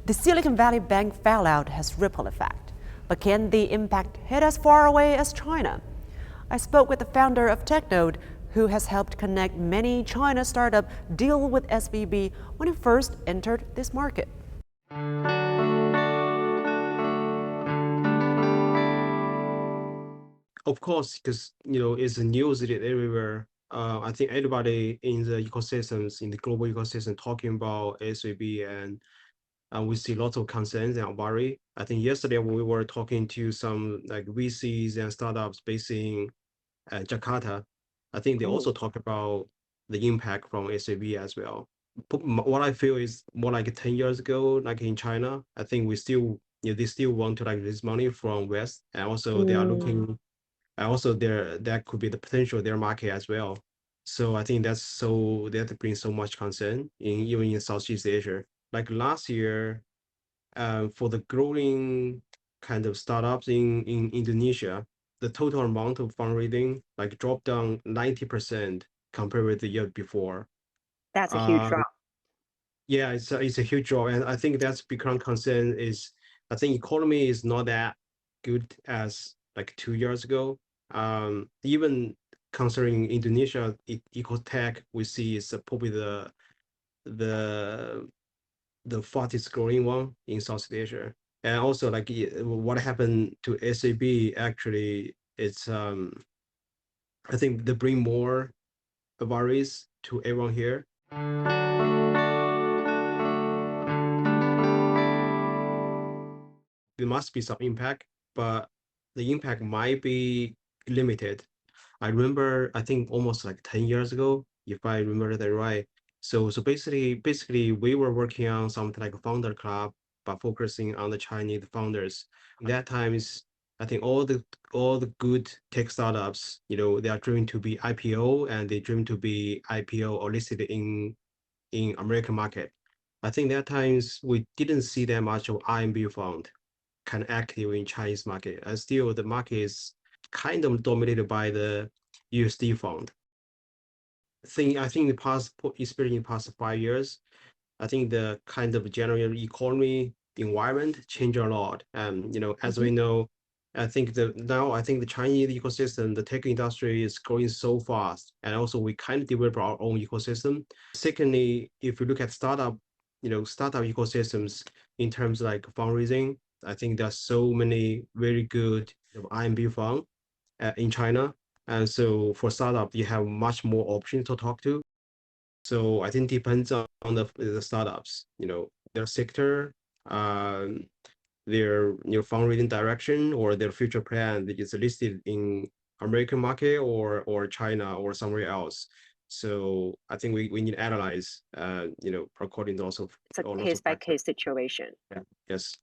The Silicon Valley Bank fallout has ripple effect, but can the impact hit as far away as China? I spoke with the founder of TechNode, who has helped connect many China startups deal with SVB when it first entered this market. Of course, because it's a news everywhere. I think everybody in the ecosystems, in the global ecosystem, talking about SVB, and we see lots of concerns and worry. I think yesterday when we were talking to some like VCs and startups based in Jakarta, I think they also talk about the impact from SVB as well. But what I feel is more like 10 years ago, like in China, I think we still, they still want to like raise money from West, and also they are looking. And also that could be the potential their market as well. So I think that brings so much concern even in Southeast Asia. Like last year, for the growing kind of startups in Indonesia, the total amount of fundraising like dropped down 90% compared with the year before. That's a huge Uh, drop. yeah, it's a huge drop, and I think that's become concern is I think economy is not that good as like 2 years ago. Even considering Indonesia ecotech, we see is probably the the fastest growing one in Southeast Asia. And also like what happened to SAB actually, it's I think they bring more worries to everyone here. There must be some impact, but the impact might be limited. I remember, I think almost like 10 years ago, if I remember that right. So basically we were working on something like a founder club, but focusing on the Chinese founders. That times, I think all the good tech startups, they are driven to be IPO, and they dream to be IPO or listed in American market. I think that times we didn't see that much of RMB fund kind of active in Chinese market, and still the market is kind of dominated by the USD fund. I think especially in the past 5 years, I think the kind of general economy environment changed a lot. And as we know, I think the Chinese ecosystem, the tech industry is growing so fast, and also we kind of develop our own ecosystem. Secondly, if you look at startup ecosystems in terms of like fundraising, I think there's so many very good IMB fund in China. And so for startup, you have much more options to talk to. So I think depends on the startups, their sector, um, their fundraising direction, or their future plan that is listed in American market or China or somewhere else. So I think we need to analyze, according to also It's a all lots case of by factors. case situation. Yeah. Yes.